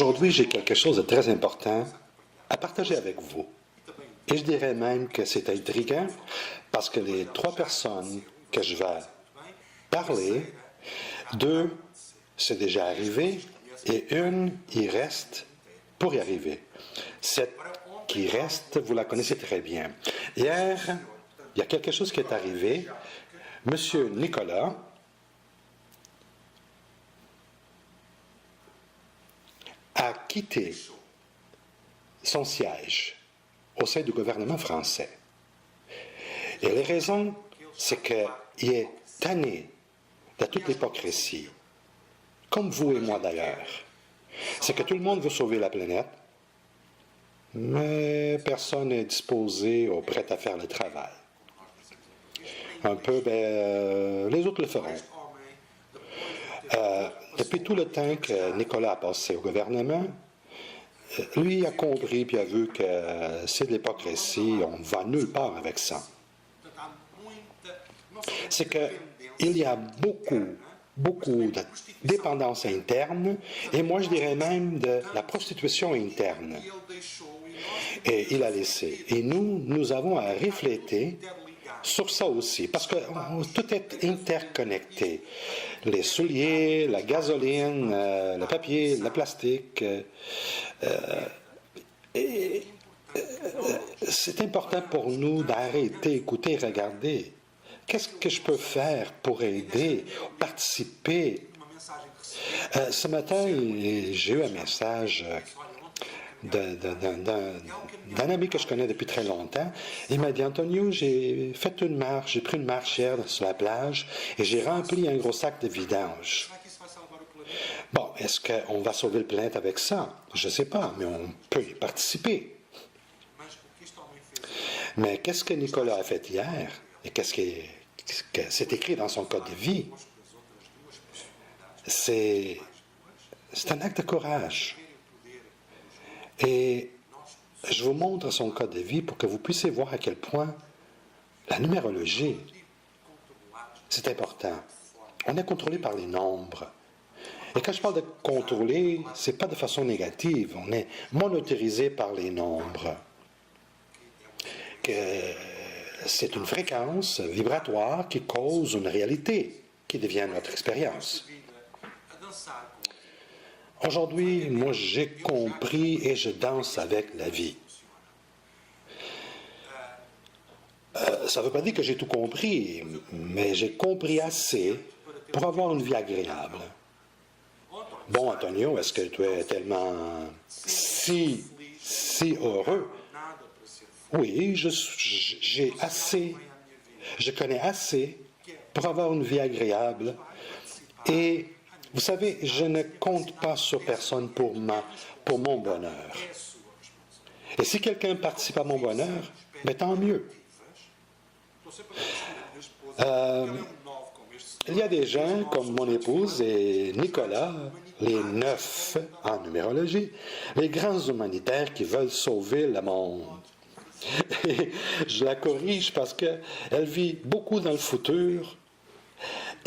Aujourd'hui, j'ai quelque chose de très important à partager avec vous. Et je dirais même que c'est intriguant parce que les trois personnes que je vais parler, deux, c'est déjà arrivé et une, il reste pour y arriver. Cette qui reste, vous la connaissez très bien. Hier, il y a quelque chose qui est arrivé. Monsieur Nicolas a quitté son siège au sein du gouvernement français. Et les raisons, c'est qu'il est tanné de toute l'hypocrisie, comme vous et moi d'ailleurs. C'est que tout le monde veut sauver la planète, mais personne n'est disposé ou prêt à faire le travail. Un peu, les autres le feront. Depuis tout le temps que Nicolas a passé au gouvernement, lui a compris puis a vu que c'est de l'hypocrisie, on ne va nulle part avec ça. C'est qu'il y a beaucoup de dépendance interne, et moi je dirais même de la prostitution interne. Et il a laissé. Et nous avons à refléter sur ça aussi, parce que tout est interconnecté. Les souliers, la gasoline, le papier, le plastique. C'est important pour nous d'arrêter, écouter, regarder. Qu'est-ce que je peux faire pour aider, participer? Ce matin, j'ai eu un message d'un ami que je connais depuis très longtemps. Il m'a dit, Antonio, j'ai fait une marche, j'ai pris une marche hier sur la plage et j'ai rempli un gros sac de vidange. Bon, est-ce qu'on va sauver le planète avec ça? Je ne sais pas, mais on peut y participer. Mais qu'est-ce que Nicolas a fait hier? Et qu'est-ce que c'est écrit dans son code de vie? C'est un acte de courage. Et je vous montre son code de vie pour que vous puissiez voir à quel point la numérologie, c'est important. On est contrôlé par les nombres. Et quand je parle de contrôler, ce n'est pas de façon négative. On est monétarisé par les nombres. C'est une fréquence vibratoire qui cause une réalité, qui devient notre expérience. Aujourd'hui, moi, j'ai compris et je danse avec la vie. Ça ne veut pas dire que j'ai tout compris, mais j'ai compris assez pour avoir une vie agréable. Bon, Antonio, est-ce que tu es tellement si heureux? Oui, j'ai assez, je connais assez pour avoir une vie agréable. Et vous savez, je ne compte pas sur personne pour mon bonheur. Et si quelqu'un participe à mon bonheur, ben tant mieux. Il y a des gens comme mon épouse et Nicolas, les 9 en numérologie, les grands humanitaires qui veulent sauver le monde. Et je la corrige parce qu'elle vit beaucoup dans le futur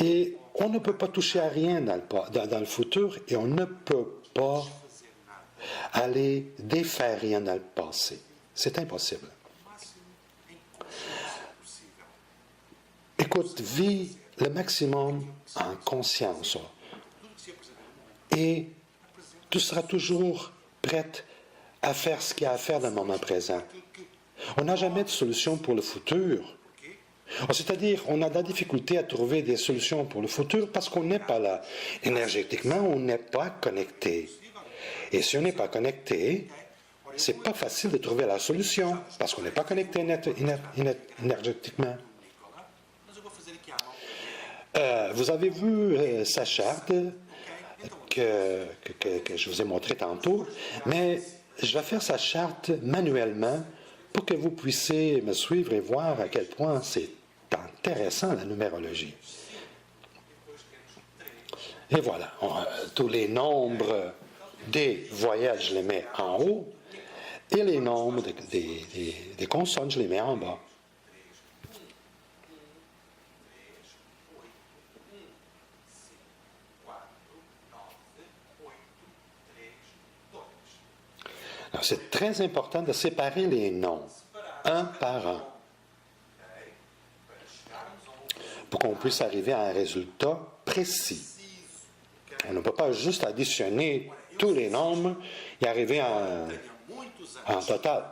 et on ne peut pas toucher à rien dans le futur et on ne peut pas aller défaire rien dans le passé. C'est impossible. Écoute, vis le maximum en conscience et tu seras toujours prête à faire ce qu'il y a à faire dans le moment présent. On n'a jamais de solution pour le futur. C'est-à-dire, on a de la difficulté à trouver des solutions pour le futur parce qu'on n'est pas là. Énergétiquement, on n'est pas connecté. Et si on n'est pas connecté, c'est pas facile de trouver la solution parce qu'on n'est pas connecté énergétiquement. Vous avez vu sa charte que je vous ai montrée tantôt, mais je vais faire sa charte manuellement pour que vous puissiez me suivre et voir à quel point c'est intéressant la numérologie. Et voilà, tous les nombres des voyelles, je les mets en haut, et les nombres des consonnes, je les mets en bas. c'est très important de séparer les noms, un par un, pour qu'on puisse arriver à un résultat précis. On ne peut pas juste additionner tous les nombres et arriver à un total.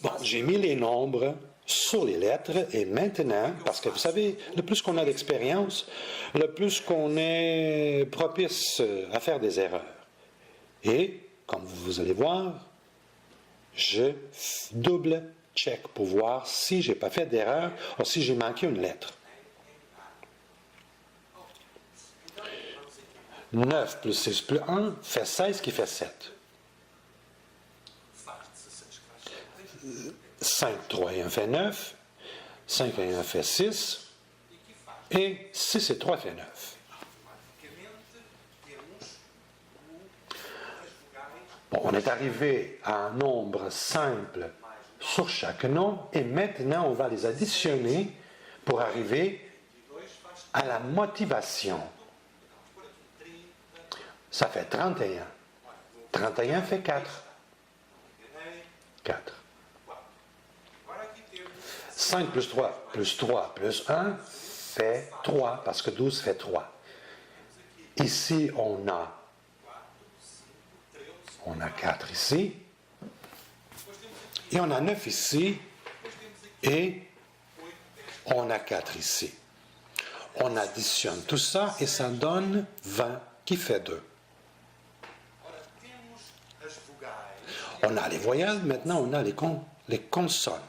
Bon, j'ai mis les nombres sur les lettres et maintenant, parce que vous savez, le plus qu'on a d'expérience, le plus qu'on est propice à faire des erreurs. Et, comme vous allez voir, je double check pour voir si je n'ai pas fait d'erreur ou si j'ai manqué une lettre. 9 plus 6 plus 1 fait 16 qui fait 7. 5, 3 et 1 fait 9. 5 et 1 fait 6. Et 6 et 3 fait 9. Bon, on est arrivé à un nombre simple sur chaque nom et maintenant on va les additionner pour arriver à la motivation. Ça fait 31. 31 fait 4. 4. 5 plus 3 plus 3 plus 1 fait 3, parce que 12 fait 3. Ici, on a 4 ici, et on a 9 ici, et on a 4 ici. On additionne tout ça, et ça donne 20, qui fait 2. On a les voyelles, maintenant on a les consonnes.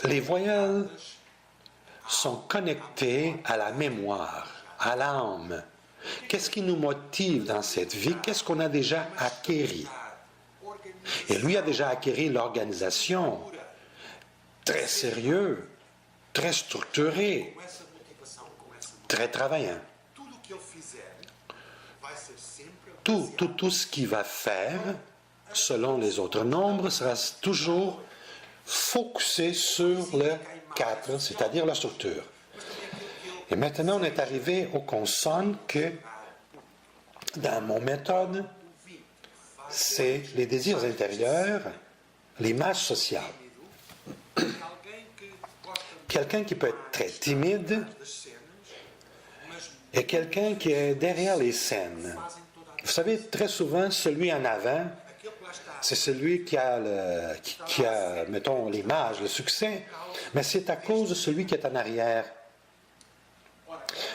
Les voyelles sont connectées à la mémoire, à l'âme. Qu'est-ce qui nous motive dans cette vie? Qu'est-ce qu'on a déjà acquis? Et lui a déjà acquis l'organisation, très sérieux, très structuré, très travaillant. Tout ce qu'il va faire, selon les autres nombres, sera toujours focusé sur le 4, c'est-à-dire la structure. Et maintenant, on est arrivé aux consonnes que, dans mon méthode, c'est les désirs intérieurs, l'image sociale. Quelqu'un qui peut être très timide et quelqu'un qui est derrière les scènes. Vous savez, très souvent, celui en avant, c'est celui qui a, mettons, l'image, le succès, mais c'est à cause de celui qui est en arrière.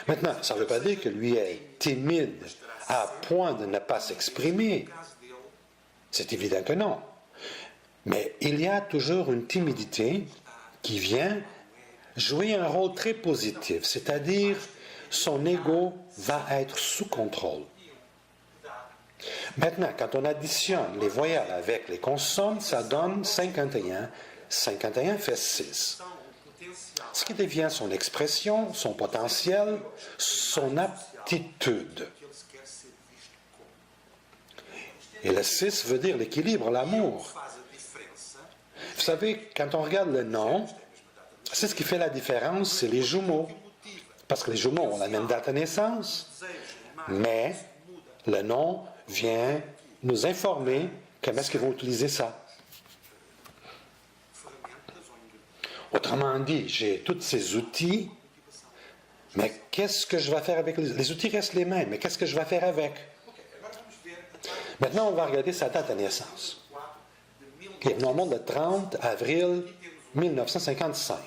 Maintenant, ça ne veut pas dire que lui est timide à point de ne pas s'exprimer. C'est évident que non. Mais il y a toujours une timidité qui vient jouer un rôle très positif, c'est-à-dire son ego va être sous contrôle. Maintenant, quand on additionne les voyelles avec les consonnes, ça donne 51. 51 fait 6. Ce qui devient son expression, son potentiel, son aptitude. Et le 6 veut dire l'équilibre, l'amour. Vous savez, quand on regarde le nom, c'est ce qui fait la différence, c'est les jumeaux. Parce que les jumeaux ont la même date de naissance, mais le nom vient nous informer comment est-ce qu'ils vont utiliser ça. Autrement dit, j'ai tous ces outils, mais qu'est-ce que je vais faire avec les outils restent les mêmes, mais qu'est-ce que je vais faire avec? Maintenant, on va regarder sa date de naissance. Okay, nous montre le 30 avril 1955.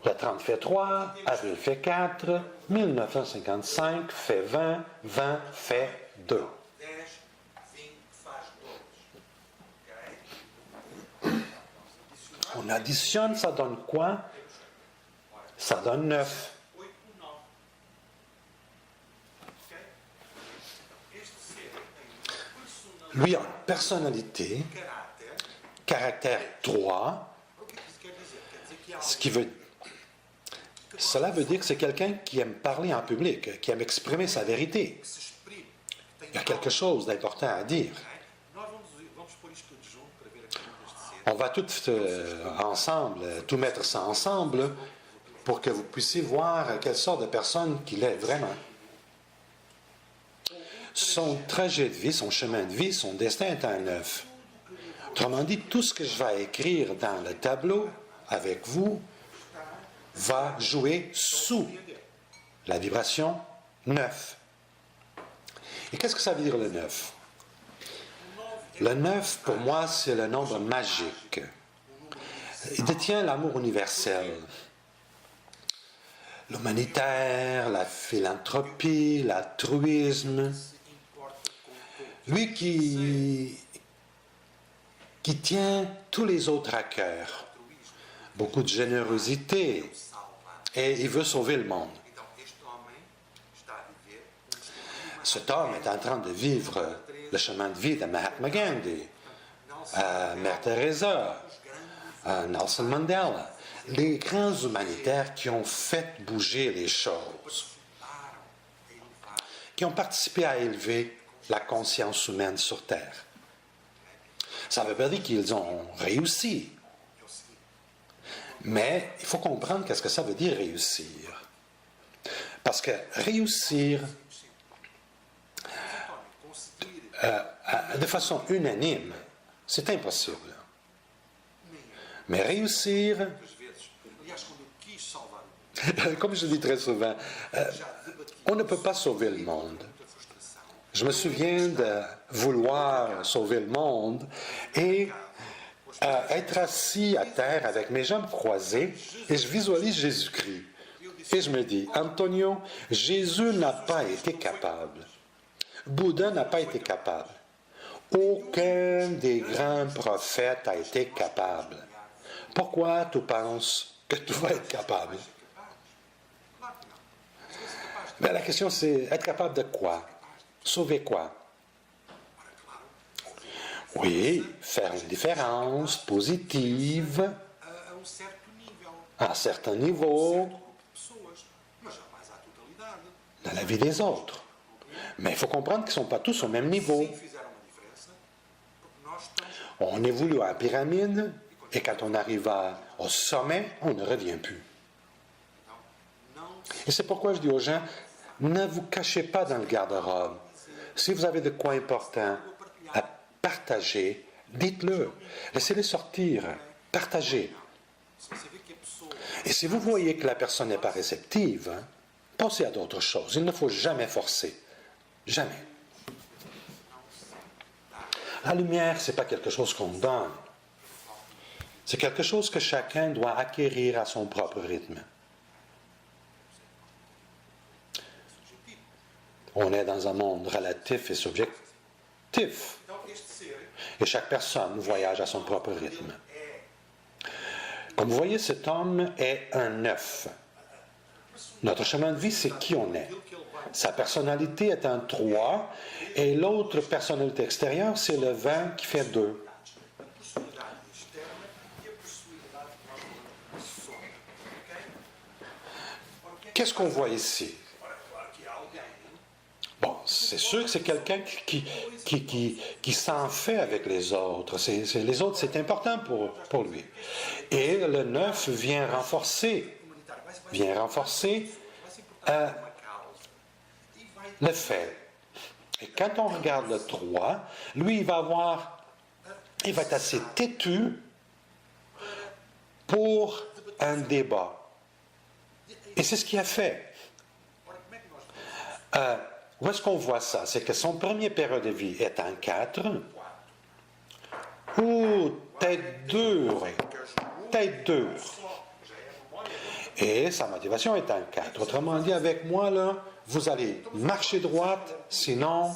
Le 30 fait 3, avril fait 4, 1955 fait 20, 20 fait 2. On additionne, ça donne quoi? Ça donne 9. Lui a une personnalité, caractère 3, cela veut dire que c'est quelqu'un qui aime parler en public, qui aime exprimer sa vérité. Il y a quelque chose d'important à dire. On va tout ensemble, tout mettre ça ensemble pour que vous puissiez voir quelle sorte de personne qu'il est vraiment. son trajet de vie, son chemin de vie, son destin est un 9. Autrement dit, tout ce que je vais écrire dans le tableau avec vous va jouer sous la vibration 9. Et qu'est-ce que ça veut dire le 9? Le 9, pour moi, c'est le nombre magique. Il détient l'amour universel. L'humanitaire, la philanthropie, l'altruisme. Lui qui tient tous les autres à cœur. Beaucoup de générosité. Et il veut sauver le monde. Cet homme est en train de vivre le chemin de vie de Mahatma Gandhi, Mère Teresa, Nelson Mandela, les grands humanitaires qui ont fait bouger les choses, qui ont participé à élever la conscience humaine sur Terre. Ça ne veut pas dire qu'ils ont réussi, mais il faut comprendre qu'est-ce que ça veut dire réussir. Parce que réussir de façon unanime, c'est impossible. Mais réussir, comme je dis très souvent, on ne peut pas sauver le monde. Je me souviens de vouloir sauver le monde et être assis à terre avec mes jambes croisées et je visualise Jésus-Christ. Et je me dis, Antonio, Jésus n'a pas été capable. Bouddha n'a pas été capable. Aucun des grands prophètes a été capable. Pourquoi tu penses que tu vas être capable? Bien, la question, c'est être capable de quoi? Sauver quoi? Oui, faire une différence positive à un certain niveau dans la vie des autres. Mais il faut comprendre qu'ils ne sont pas tous au même niveau. On évolue à la pyramide et quand on arrive au sommet, on ne revient plus. Et c'est pourquoi je dis aux gens, ne vous cachez pas dans le garde-robe. Si vous avez de quoi important à partager, dites-le. Laissez-les sortir. Partagez. Et si vous voyez que la personne n'est pas réceptive, pensez à d'autres choses. Il ne faut jamais forcer. Jamais. La lumière, ce n'est pas quelque chose qu'on donne. C'est quelque chose que chacun doit acquérir à son propre rythme. On est dans un monde relatif et subjectif. Et chaque personne voyage à son propre rythme. Comme vous voyez, cet homme est un 9. Notre chemin de vie, c'est qui on est. Sa personnalité est un 3 et l'autre personnalité extérieure, c'est le 20 qui fait 2. Qu'est-ce qu'on voit ici? Bon, c'est sûr que c'est quelqu'un qui s'en fait avec les autres. Les autres, c'est important pour lui. Et le 9 vient renforcer le fait. Et quand on regarde le 3, lui, il va être assez têtu pour un débat. Et c'est ce qu'il a fait. Où est-ce qu'on voit ça? C'est que son premier période de vie est un 4. Ou tête dure. Tête dure. Et sa motivation est un 4. Autrement dit, avec moi, là, vous allez marcher droite, sinon,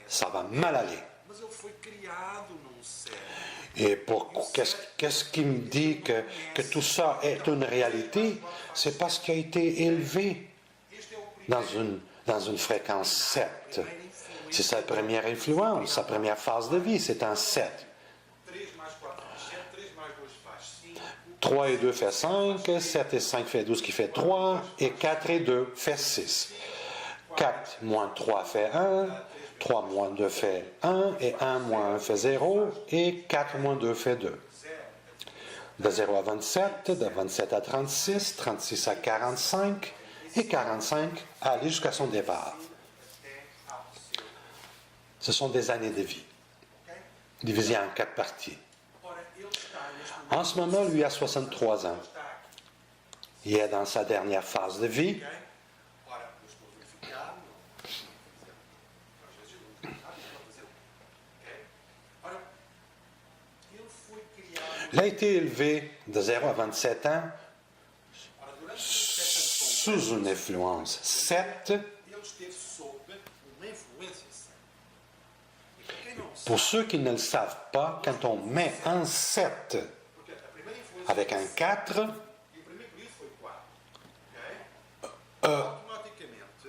ça va mal aller. Et qu'est-ce qui me dit que tout ça est une réalité? C'est parce qu'il a été élevé dans une fréquence 7. C'est sa première influence, sa première phase de vie, c'est un 7. 3 et 2 fait 5, 7 et 5 fait 12 qui fait 3, et 4 et 2 fait 6. 4 moins 3 fait 1, 3 moins 2 fait 1, et 1 moins 1 fait 0, et 4 moins 2 fait 2. De 0 à 27, de 27 à 36, 36 à 45, et 45 à aller jusqu'à son départ. Ce sont des années de vie, divisées en 4 parties. En ce moment, lui a 63 ans. Il est dans sa dernière phase de vie. Il a été élevé de 0 à 27 ans sous une influence 7. Pour ceux qui ne le savent pas, quand on met un 7 avec un 4,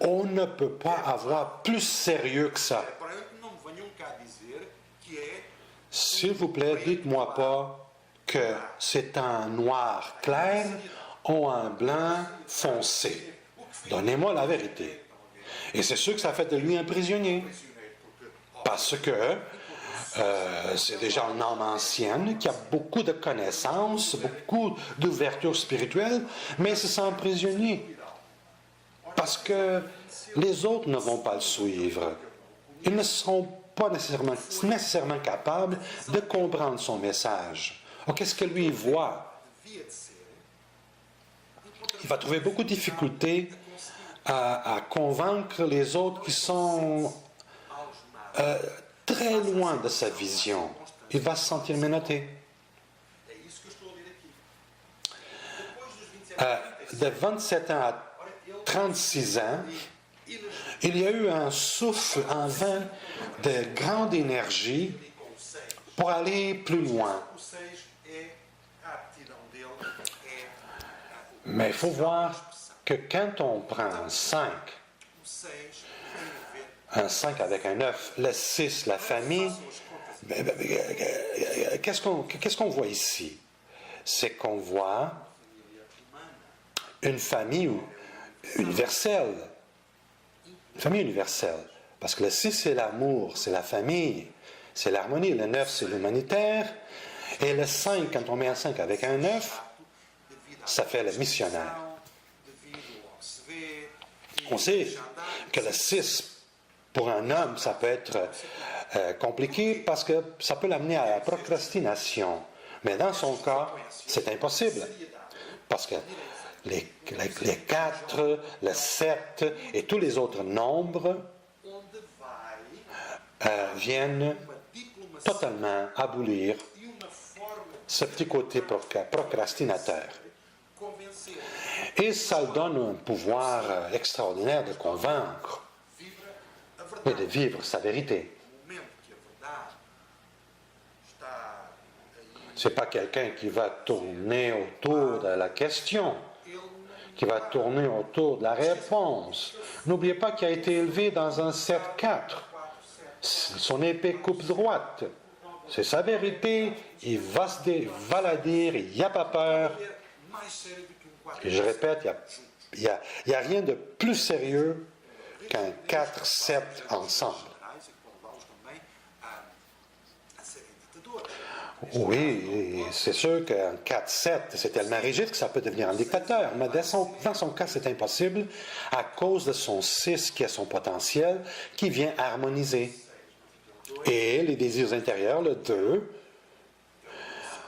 on ne peut pas avoir plus sérieux que ça. S'il vous plaît, dites-moi pas que c'est un noir clair ou un blanc foncé. Donnez-moi la vérité. Et c'est sûr que ça fait de lui un prisonnier. Parce que c'est déjà une âme ancienne qui a beaucoup de connaissances, beaucoup d'ouverture spirituelle, mais il se sent prisonnier. Parce que les autres ne vont pas le suivre. Ils ne seront pas nécessairement capables de comprendre son message. Alors, qu'est-ce que lui voit? Il va trouver beaucoup de difficultés à convaincre les autres qui sont très loin de sa vision. Il va se sentir menotté. De 27 ans à 36 ans, il y a eu un souffle, un vent de grande énergie pour aller plus loin. Mais il faut voir que quand on prend un 5 avec un 9, le 6, la famille, qu'est-ce qu'on voit ici? C'est qu'on voit une famille universelle. Une famille universelle. Parce que le 6, c'est l'amour, c'est la famille, c'est l'harmonie. Le 9, c'est l'humanitaire. Et le 5, quand on met un 5 avec un 9, ça fait le missionnaire. On sait que le 6, pour un homme, ça peut être compliqué parce que ça peut l'amener à la procrastination. Mais dans son cas, c'est impossible. Parce que les 4, le 7 et tous les autres nombres viennent totalement abolir ce petit côté procrastinateur. Et ça donne un pouvoir extraordinaire de convaincre et de vivre sa vérité. Ce n'est pas quelqu'un qui va tourner autour de la question, qui va tourner autour de la réponse. N'oubliez pas qu'il a été élevé dans un 7-4. Son épée coupe droite. C'est sa vérité, il va la dire, il n'y a pas peur. Et je répète, il n'y a rien de plus sérieux qu'un 4-7 ensemble. Oui, c'est sûr qu'un 4-7, c'est tellement rigide que ça peut devenir un dictateur. Mais dans son cas, c'est impossible à cause de son 6 qui a son potentiel, qui vient harmoniser. Et les désirs intérieurs, le 2.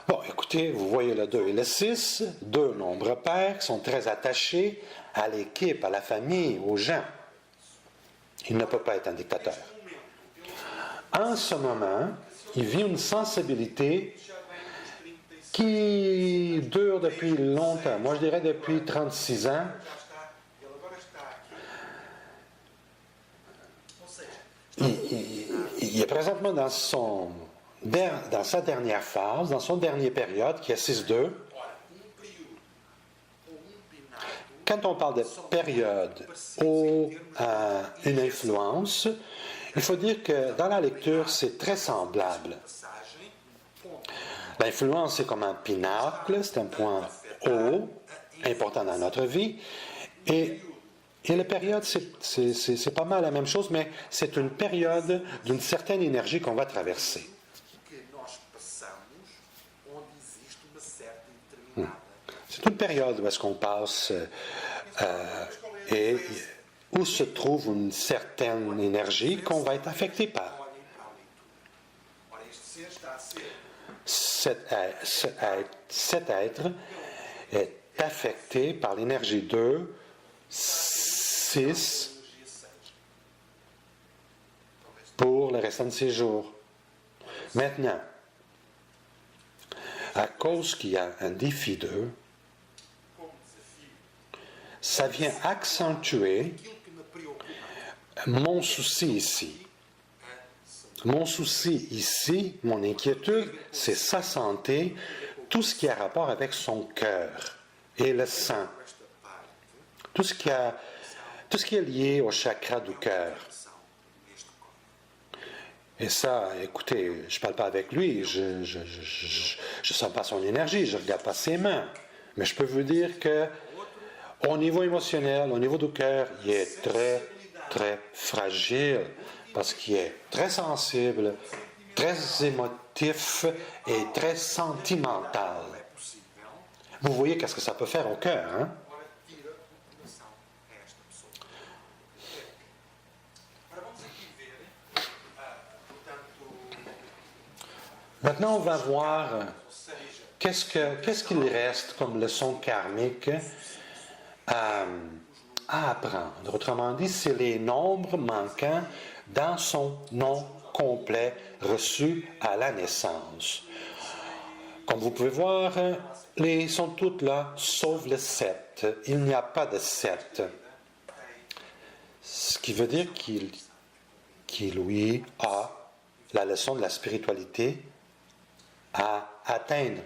Bon, écoutez, vous voyez le 2 et le 6, deux nombres pairs qui sont très attachés à l'équipe, à la famille, aux gens. Il ne peut pas être un dictateur. En ce moment, il vit une sensibilité qui dure depuis longtemps. Moi, je dirais depuis 36 ans. Il est présentement dans sa dernière phase, dans son dernier période, qui est 6-2. Quand on parle de période ou une influence, il faut dire que dans la lecture, c'est très semblable. L'influence, c'est comme un pinacle, c'est un point haut, important dans notre vie. Et la période, c'est pas mal la même chose, mais c'est une période d'une certaine énergie qu'on va traverser. C'est une période où est-ce qu'on passe et où se trouve une certaine énergie qu'on va être affecté par. cet être est affecté par l'énergie 2, 6, pour le restant de ses jours. Maintenant, à cause qu'il y a un défi 2, ça vient accentuer mon souci ici. Mon souci ici, mon inquiétude, c'est sa santé, tout ce qui a rapport avec son cœur et le sang. Tout ce qui est lié au chakra du cœur. Et ça, écoutez, je ne parle pas avec lui, je ne sens pas son énergie, je ne regarde pas ses mains. Mais je peux vous dire que au niveau émotionnel, au niveau du cœur, il est très, très fragile parce qu'il est très sensible, très émotif et très sentimental. Vous voyez qu'est-ce que ça peut faire au cœur, hein? Maintenant, on va voir qu'est-ce qu'il reste comme leçon karmique à apprendre. Autrement dit, c'est les nombres manquants dans son nom complet reçu à la naissance. Comme vous pouvez voir, ils sont toutes là, sauf le 7. Il n'y a pas de 7. Ce qui veut dire qu'il lui, a la leçon de la spiritualité à atteindre,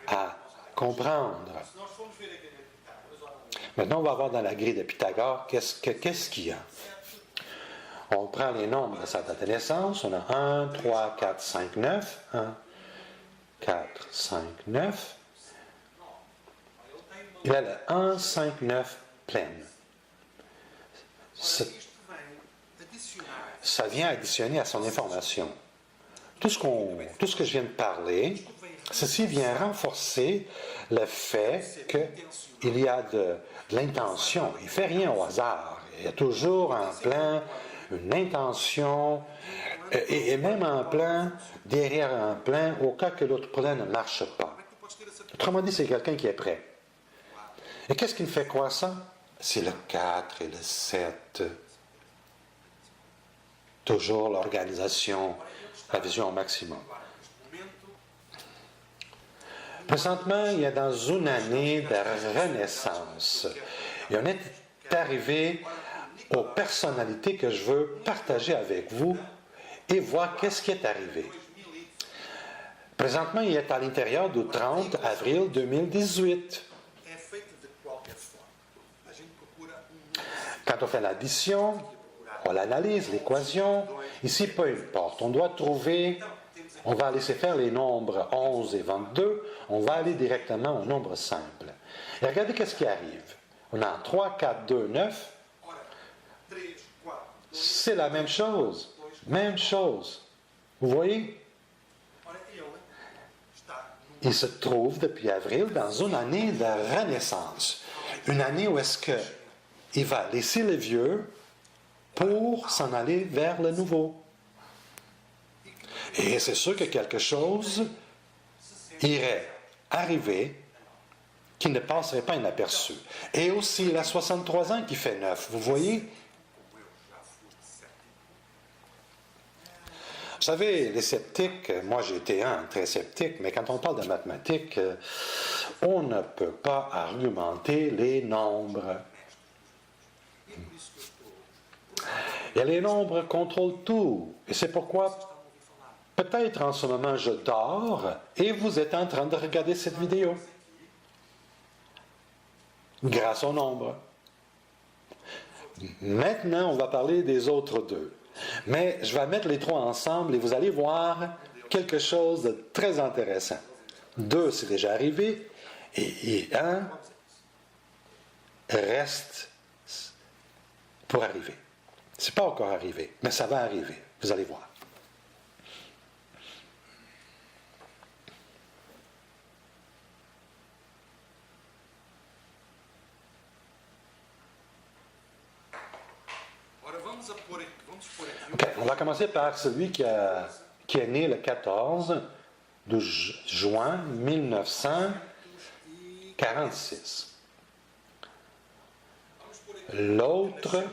à comprendre. Maintenant, on va voir dans la grille de Pythagore qu'est-ce qu'il y a. On prend les nombres de sa date de naissance. On a 1, 3, 4, 5, 9. 1, 4, 5, 9. Il a le 1, 5, 9 pleine. Ça vient additionner à son information. Tout ce que je viens de parler, ceci vient renforcer le fait qu'il y a de l'intention. Il ne fait rien au hasard. Il y a toujours un plan, une intention, et même un plan, derrière un plan, au cas que l'autre plan ne marche pas. Autrement dit, c'est quelqu'un qui est prêt. Et qu'est-ce qui me fait croire ça? C'est le 4 et le 7. Toujours l'organisation, la vision au maximum. Présentement, il y a dans une année de renaissance. Et on est arrivé aux personnalités que je veux partager avec vous et voir qu'est-ce qui est arrivé. Présentement, il est à l'intérieur du 30 avril 2018. Quand on fait l'addition, on l'analyse, l'équation, ici, peu importe. On doit trouver, on va laisser faire les nombres 11 et 22, on va aller directement au nombre simple. Et regardez qu'est-ce qui arrive. On a 3, 4, 2, 9. C'est la même chose. Même chose. Vous voyez? Il se trouve depuis avril dans une année de renaissance. Une année où est-ce qu'il va laisser le vieux pour s'en aller vers le nouveau. Et c'est sûr que quelque chose irait arriver qui ne passerait pas inaperçu. Et aussi, il a 63 ans qui fait 9. Vous voyez? Vous savez, les sceptiques, moi j'ai été un très sceptique, mais quand on parle de mathématiques, on ne peut pas argumenter les nombres. Et les nombres contrôlent tout. Et c'est pourquoi, peut-être en ce moment, je dors et vous êtes en train de regarder cette vidéo. Grâce aux nombres. Maintenant, on va parler des autres deux. Mais je vais mettre les trois ensemble et vous allez voir quelque chose de très intéressant. 2, c'est déjà arrivé, et 1 reste pour arriver. Ce n'est pas encore arrivé, mais ça va arriver. Vous allez voir. Okay, on va commencer par celui qui est né le 14. 12 juin 1946. L'autre,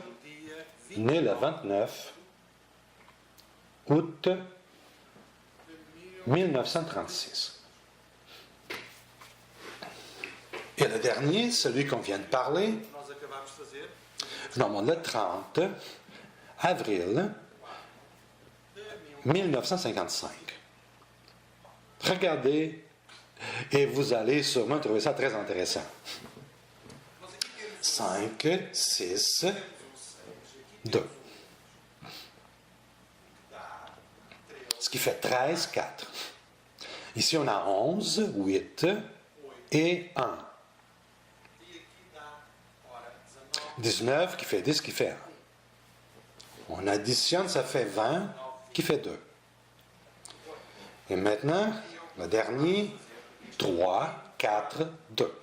né le 29 août 1936. Et le dernier, celui qu'on vient de parler, non, le 30 avril 1955. Regardez, et vous allez sûrement trouver ça très intéressant. 5, 6, 2. Ce qui fait 13, 4. Ici, on a 11, 8 et 1. 19 qui fait 10 qui fait 1. On additionne, ça fait 20 qui fait 2. Et maintenant, le dernier, 3, 4, 2.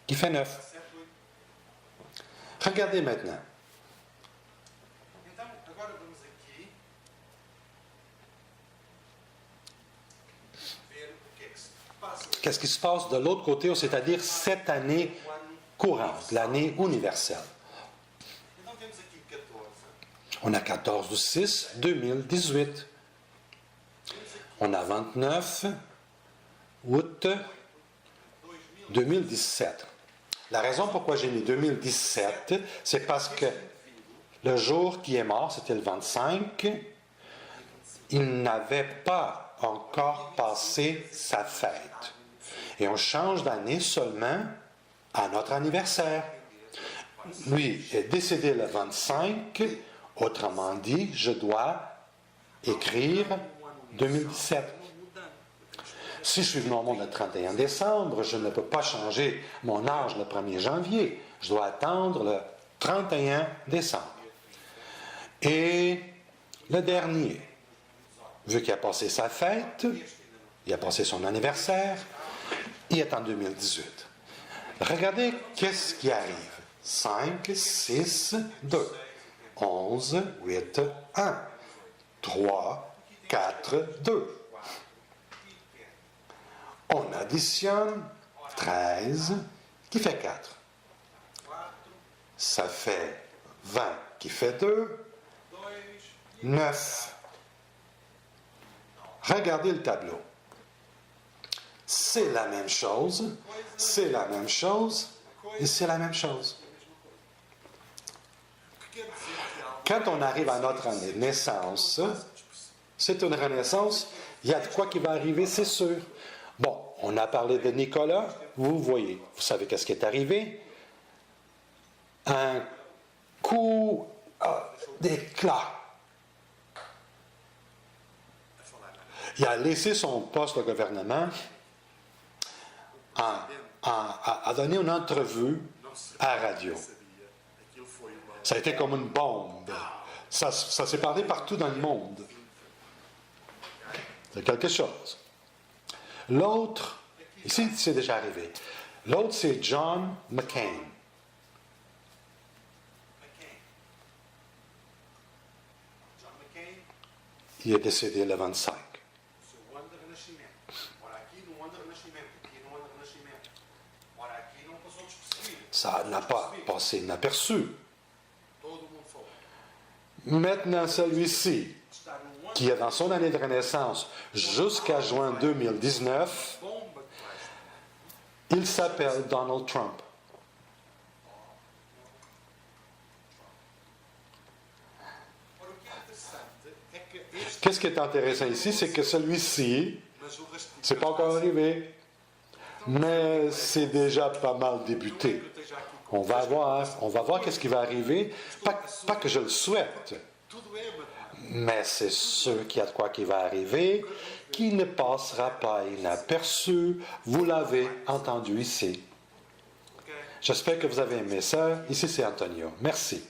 Qui fait 9. Regardez maintenant. Qu'est-ce qui se passe de l'autre côté, c'est-à-dire cette année courante, l'année universelle? On a 14 du 6, 2018. On a 29 août 2017. La raison pourquoi j'ai mis 2017, c'est parce que le jour qui est mort, c'était le 25, il n'avait pas encore passé sa fête. Et on change d'année seulement à notre anniversaire. Lui est décédé le 25, autrement dit, je dois écrire 2017. Si je suis venu au monde le 31 décembre, je ne peux pas changer mon âge le 1er janvier. Je dois attendre le 31 décembre. Et le dernier, vu qu'il a passé sa fête, il a passé son anniversaire, il est en 2018. Regardez qu'est-ce qui arrive. 5, 6, 2, 11, 8, 1, 3, 4, 2. On additionne 13 qui fait 4. Ça fait 20 qui fait 2, 9. Regardez le tableau. C'est la même chose, c'est la même chose et c'est la même chose. Quand on arrive à notre année de naissance, c'est une renaissance, il y a de quoi qui va arriver, c'est sûr. Bon, on a parlé de Nicolas, vous voyez, vous savez qu'est-ce qui est arrivé? Un coup d'éclat. Il a laissé son poste au gouvernement, a donné une entrevue à la radio. Ça a été comme une bombe. Ça s'est parlé partout dans le monde. C'est quelque chose. L'autre, ici c'est déjà arrivé. L'autre c'est John McCain. Il est décédé le 25. Ça n'a pas passé inaperçu. Maintenant, celui-ci, qui est dans son année de renaissance jusqu'à juin 2019, il s'appelle Donald Trump. Qu'est-ce qui est intéressant ici, c'est que celui-ci, c'est pas encore arrivé, mais c'est déjà pas mal débuté. On va voir qu'est-ce qui va arriver. Pas que je le souhaite, mais c'est sûr qu'il y a de quoi qui va arriver, qui ne passera pas inaperçu. Vous l'avez entendu ici. J'espère que vous avez aimé ça. Ici, c'est Antonio. Merci.